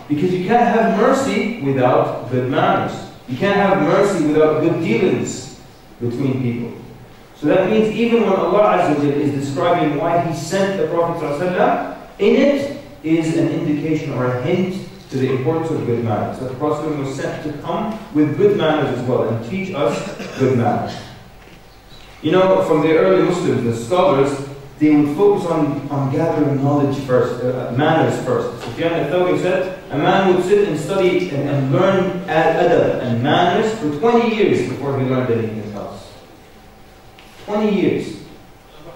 Because you can't have mercy without good manners. You can't have mercy without good dealings between people. So that means even when Allah Azza wa Jalla is describing why He sent the Prophet ﷺ, in it is an indication or a hint to the importance of good manners. That the Prophet was sent to come with good manners as well and teach us good manners. You know, from the early Muslims, the scholars, they would focus on gathering knowledge first, manners first. Sufyan al-Thawri said, a man would sit and study and learn adab and manners for 20 years before he learned anything else. 20 years.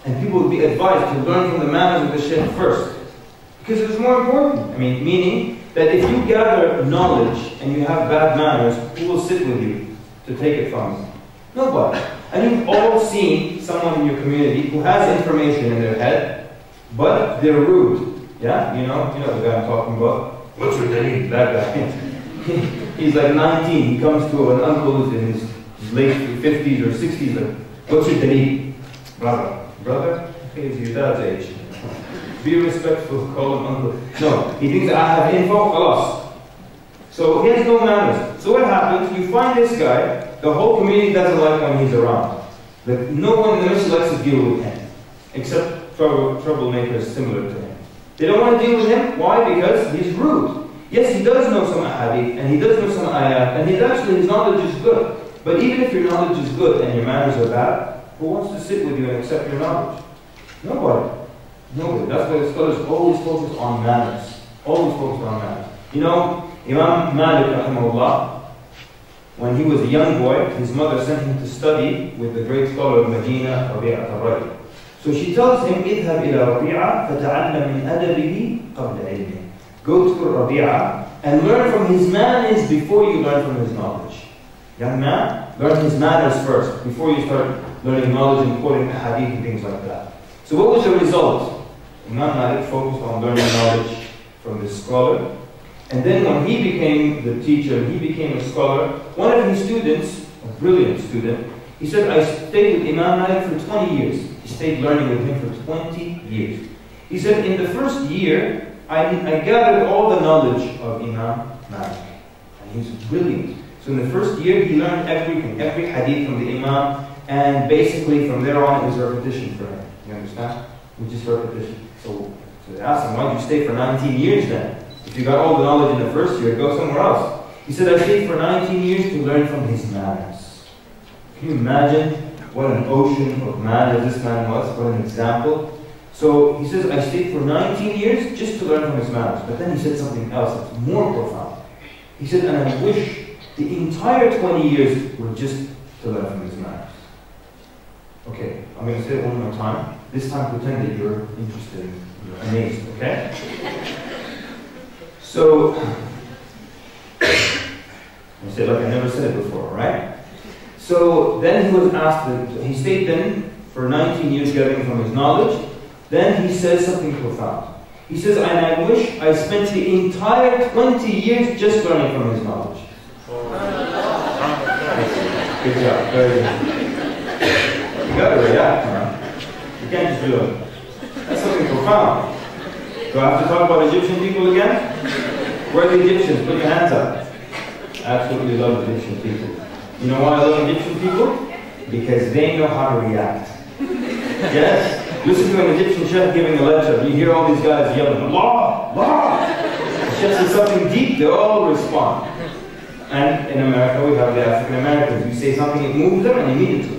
And people would be advised to learn from the manners of the Shaykh first. Because it's more important. I mean, meaning that if you gather knowledge and you have bad manners, who will sit with you to take it from you? Nobody. And you've all seen someone in your community who has information in their head, but they're rude. Yeah? You know the guy I'm talking about? What's your name? That guy. He's like 19. He comes to an uncle who's in his late 50s or 60s. Like, what's your name? Brother. Brother? Okay, he's your dad's age. Be respectful, call him uncle. No, he thinks that I have info, alas. So he has no manners. So what happens? You find this guy, the whole community doesn't like when he's around. Like, no one in the masjid likes to deal with him, except troublemakers similar to him. They don't want to deal with him. Why? Because he's rude. Yes, he does know some ahadith, and he does know some ayat, and his knowledge is good. But even if your knowledge is good and your manners are bad, who wants to sit with you and accept your knowledge? Nobody. Nobody. That's why the scholars always focus on manners. Always focus on manners. You know, Imam Malik, rahimahullah, when he was a young boy, his mother sent him to study with the great scholar of Medina, Rabi'at al-Ra'i. So she tells him, اذهب إلى ربيعة فتعلم من أدبه قبل علمه. Go to Rabi'ah and learn from his manners before you learn from his knowledge. Young man, learn his manners first before you start learning knowledge and quoting hadith and things like that. So what was the result? Imam Malik focused on learning knowledge from this scholar. And then when he became the teacher, he became a scholar, one of his students, a brilliant student, he said, I stayed with Imam Malik for 20 years. He stayed learning with him for 20 years. He said, in the first year, I gathered all the knowledge of Imam Malik. And he was brilliant. So in the first year, he learned everything, every hadith from the Imam, and basically from there on, it was repetition for him. You understand? It was just repetition. So they asked him, why did you stay for 19 years then? If you got all the knowledge in the first year, go somewhere else. He said, I stayed for 19 years to learn from his manners. Can you imagine what an ocean of manners this man was? What an example. So he says, I stayed for 19 years just to learn from his manners. But then he said something else that's more profound. He said, and I wish the entire 20 years were just to learn from his manners. Okay, I'm going to say it one more time. This time pretend that you're interested, you're amazed, okay? So, I said like I never said it before, right? So then he was asked, he stayed then for 19 years gathering from his knowledge. Then he says something profound. He says, and I wish I spent the entire 20 years just learning from his knowledge. Good job, very good. You gotta react, man. You can't just do it. That's something profound. Do I have to talk about Egyptian people again? Where are the Egyptians? Put your hands up. I absolutely love Egyptian people. You know why I love Egyptian people? Because they know how to react. Yes? Listen to an Egyptian chef giving a lecture. You hear all these guys yelling, Allah! Allah! The chef says something deep, they all respond. And in America, we have the African Americans. You say something, it moves them, and immediately.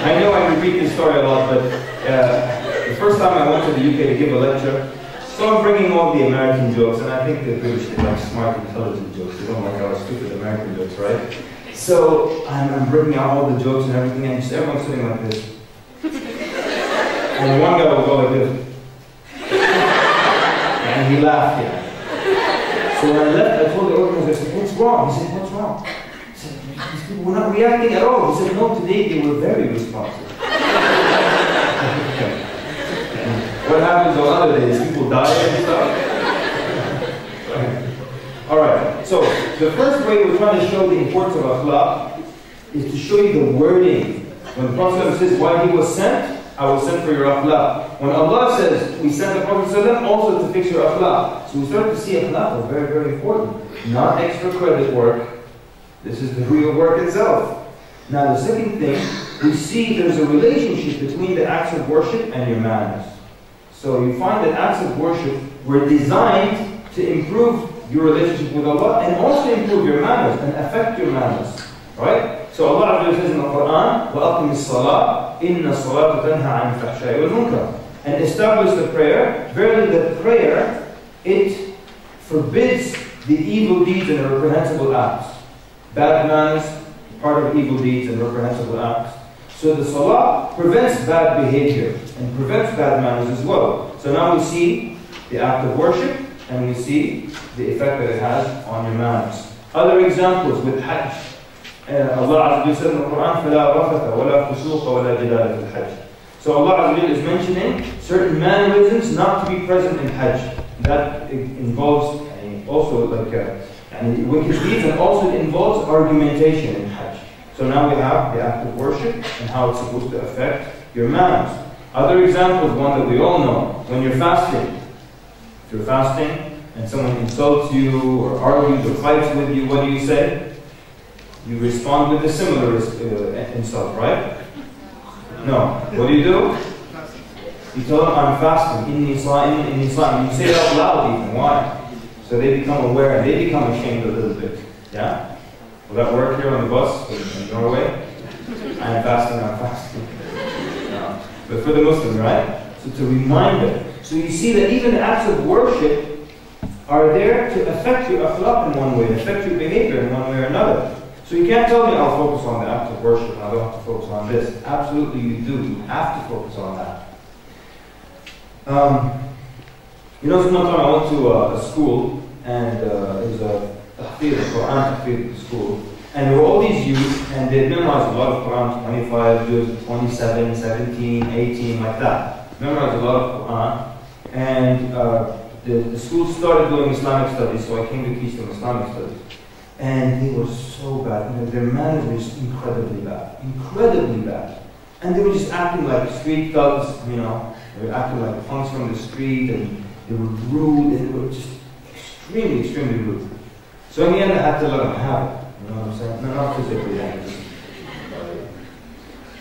I know I repeat this story a lot, but the first time I went to the UK to give a lecture, so I'm bringing all the American jokes, and I think the British, they like smart, intelligent jokes. They don't like our stupid American jokes, right? So I'm bringing out all the jokes and everything, and just everyone's sitting like this. And one guy will go like this. And he laughed, yeah. So when I left, I told the organizer, I said, what's wrong? He said, what's wrong? I said, these people were not reacting at all. He said, no, today they were very responsive. What happens on other days? People die and stuff. Alright, so the first way we're trying to show the importance of akhlaq is to show you the wording. When the Prophet says why he was sent, I will send for your akhlaq. When Allah says, we send the Prophet ﷺ also to fix your akhlaq. So we start to see akhlaq are very, very important. Not extra credit work. This is the real work itself. Now the second thing, we see there's a relationship between the acts of worship and your manners. So you find that acts of worship were designed to improve your relationship with Allah and also improve your manners and affect your manners. Right? So Allah says in the Quran, وَأَقِمِ الصَّلَاةِ إِنَّ الصَّلَاةَ تَنْهَى عَنِ الْفَحْشَاءِ وَالْمُنكَرِ. And establish the prayer. Verily the prayer, it forbids the evil deeds and the reprehensible acts. Bad manners, part of evil deeds and reprehensible acts. So the salah prevents bad behavior and prevents bad manners as well. So now we see the act of worship and we see the effect that it has on your manners. Other examples with Hajj. Allah Azza wa Jalla said in the Quran, فَلَا رَفَثَ وَلَا فُسُوقَ وَلَا جِدَالَ فِي الْحَجِّ. So Allah Azza wa Jalla is mentioning certain mannerisms not to be present in Hajj. That involves also like wicked deeds, and also it involves argumentation in Hajj. So now we have the act of worship and how it's supposed to affect your manners. Other examples, one that we all know, when you're fasting. If you're fasting and someone insults you or argues or fights with you, what do you say? You respond with a similar insult, right? No. What do? You tell them, I'm fasting. Inni Islam, inni Islam. You say it out loud even. Why? So they become aware and they become ashamed a little bit. Yeah? Will that work here on the bus in Norway? I'm fasting. No. But for the Muslim, right? So to remind them. So you see that even acts of worship are there to affect your akhlaq in one way, affect your behavior in one way or another. So you can't tell me I'll focus on the act of worship and I don't have to focus on this. Absolutely you do. You have to focus on that. You know, one time I went to a school and it was a tahfidh, Quran tahfidh school. And there were all these youth and they memorized a lot of Quran, 25 juz, 27, 17, 18, like that. Memorized a lot of Quran. And the school started doing Islamic studies, so I came to teach them Islamic studies. And they were so bad. You know, their manners were just incredibly bad. Incredibly bad. And they were just acting like street thugs, you know. They were acting like punks from the street, and they were rude, and they were just extremely, extremely rude. So in the end, I had to let them have it. You know what I'm saying? No, not physically,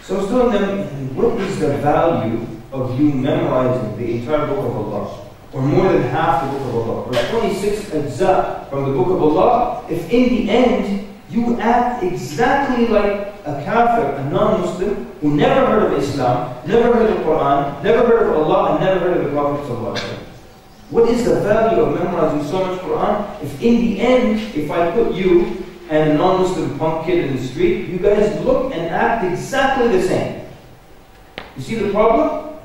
So I was telling them, what is the value of you memorizing the entire book of Allah? Or more than half the book of Allah, or 26 ajza from the book of Allah, if in the end you act exactly like a kafir, a non-Muslim, who never heard of Islam, never heard of Quran, never heard of Allah, and never heard of the Prophet ﷺ. What is the value of memorizing so much Quran if in the end, if I put you and a non-Muslim punk kid in the street, you guys look and act exactly the same? You see the problem?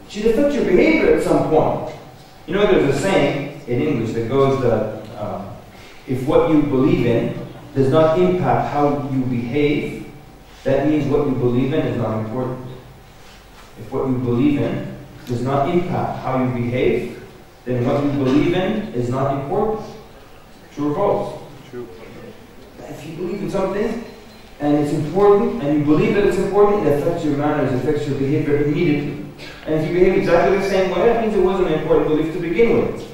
It should affect your behavior at some point. You know, there's a saying in English that goes that if what you believe in does not impact how you behave, that means what you believe in is not important. If what you believe in does not impact how you behave, then what you believe in is not important. True or false? True. If you believe in something and it's important and you believe that it's important, it affects your manners, it affects your behavior immediately. And if you behave exactly the same way, that means it wasn't an important belief to begin with.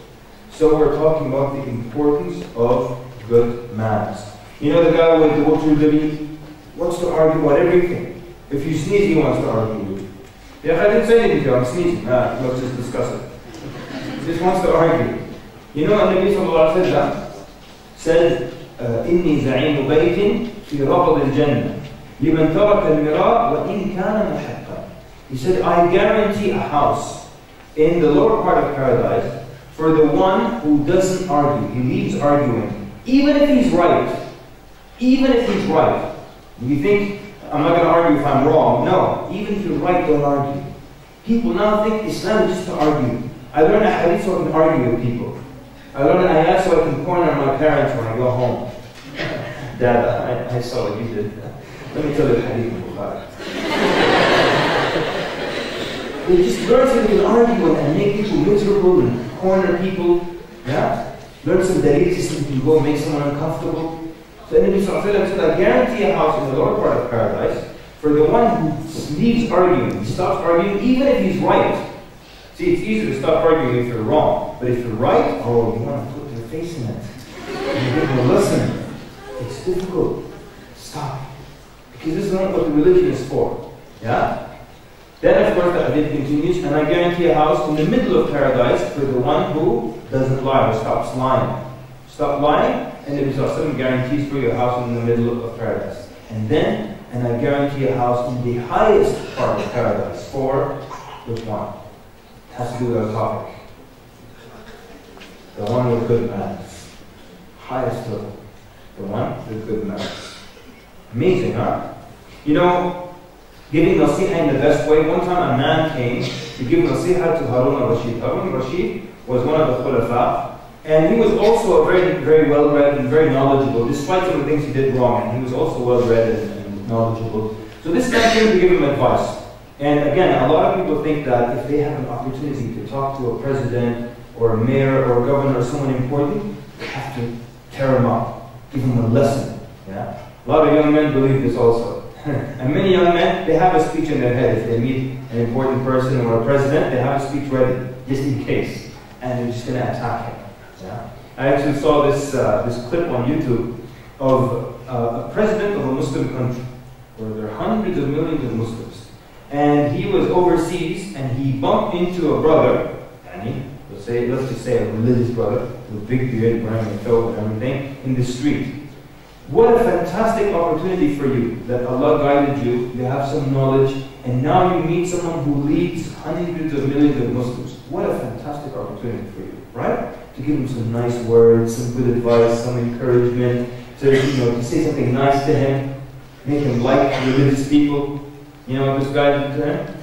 So we're talking about the importance of good manners. You know the guy with the Wutru wants to argue about everything. If you sneeze, he wants to argue with you. Yeah, I didn't say anything to you, I'm sneezing. Let's just discuss it. He just wants to argue. You know, Nabi sallallahu alayhi wa sallam said, إِنِّي زَعِيمُ بَيْتٍ فِي رَبَضِ الْجَنَّةِ لِمَنْ تَرَكَ الْمِرَاءَ وَإِنْ كَانَ مُحَقًّا. He said, I guarantee a house in the lower part of paradise for the one who doesn't argue. He leaves arguing. Even if he's right. Even if he's right. You think, I'm not going to argue if I'm wrong. No. Even if you're right, don't argue. People now think Islam is just to argue. I learned a hadith so I can argue with people. I learned an ayat so I can corner my parents when I go home. Dad, I saw what you did. Let me tell you a hadith about it. They just learn so they can argue and make people miserable and corner people. Yeah? Learn some dalil so you can go and make someone uncomfortable. So Nabi Sallallahu Alaihi Wasallam said, I guarantee a house in the lower part of paradise for For the one who leaves arguing, he stops arguing even if he's right. See, it's easy to stop arguing if you're wrong. But if you're right, oh, you want to put your face in it. You give them a lesson. It's difficult. Stop. Because this is not what the religion is for. Yeah? Then, of course, the hadith continues, and I guarantee a house in the middle of paradise for the one who doesn't lie or stops lying. Stop lying, and the Prophet guarantees for you a house in the middle of paradise. And then, and I guarantee a house in the highest part of paradise. For which one? It has to do with our topic. The one with good manners. Highest level. The one with good manners. Amazing, huh? You know, giving nasiha in the best way. One time a man came to give nasiha to Harun al-Rashid. Harun al-Rashid was one of the khulafa. And he was also a very, very well-read and very knowledgeable, despite some of the things he did wrong. And he was also well-read and knowledgeable. So this guy came to give him advice. And again, a lot of people think that if they have an opportunity to talk to a president or a mayor or a governor or someone important, they have to tear him up, give him a lesson. Yeah? A lot of young men believe this also. And many young men, they have a speech in their head. If they meet an important person or a president, they have a speech ready, just in case. And they're just going to attack him. Yeah? I actually saw this clip on YouTube of a president of a Muslim country, where there are hundreds of millions of Muslims. And he was overseas, and he bumped into a brother, let's just say a religious brother, with a big beard, wearing a coat and everything, in the street. What a fantastic opportunity for you, that Allah guided you, you have some knowledge, and now you meet someone who leads hundreds of millions of Muslims. What a fantastic opportunity for you, right? To give him some nice words, some good advice, some encouragement, to say something nice to him, make him like religious people. You know what this guy did to him?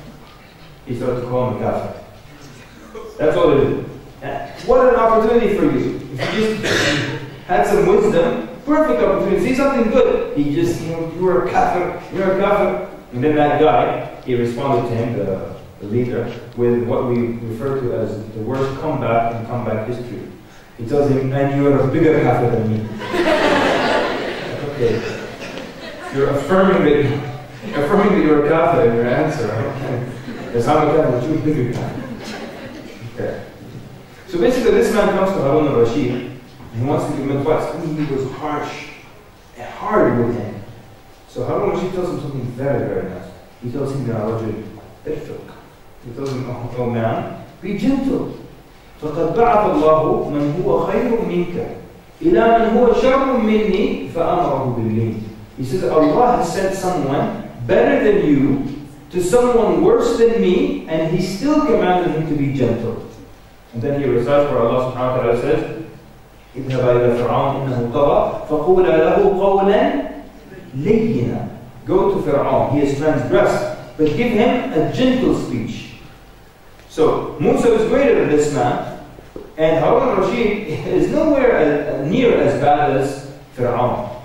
He started to call him a kafir. That's all it is. What an opportunity for you. If you just had some wisdom, perfect opportunity, say something good. He just, you're a kafir, you're a kafir. And then that guy, he responded to him, the leader, with what we refer to as the worst comeback in comeback history. He tells him, and you're a bigger kafir than me. Okay. You're affirming that you're a kafir in your answer. Okay. Yes, I'm a kafir, but you're a bigger kafir. Okay. So basically, this man comes to Harun al-Rashid, and he wants to give him advice. I mean, he was harsh and hard with him. So Harun al-Rashid tells him something very, very nice. He tells him, Ya Rajul, irfiq. He tells him, oh man, be gentle. فَقَدْ بَعَثَ اللَّهُ مَنْ هُوَ خَيْرٌ مِنْكَ إِلَى مَنْ هُوَ شَرٌ مِنِّي فَأَمَرَهُ بِاللِّينِ. He says, Allah has sent someone better than you to someone worse than me, and He still commanded him to be gentle. And then he recites where Allah subhanahu wa ta'ala says, اذهب إلى فرعون إنه طغى فقولا له قولا لينا. Go to Fir'aun, he has transgressed, but give him a gentle speech. So Musa was greater than this man, and Harun al-Rashid is nowhere near as bad as Fir'aun.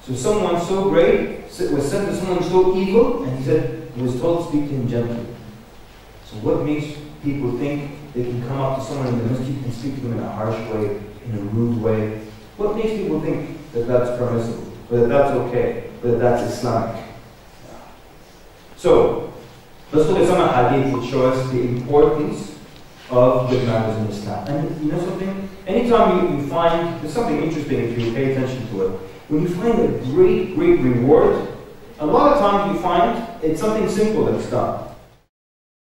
So someone so great was sent to someone so evil, and he was told to speak to him gently. So what makes people think they can come up to someone in the masjid and speak to them in a harsh way, in a rude way? What makes people think that that's permissible, or that that's okay, or that that's Islamic? So, let's look at some hadith which show us the importance of good manners in Islam. And you know something? Anytime you find, there's something interesting if you pay attention to it. When you find a great, great reward, a lot of times you find it's something simple that's done.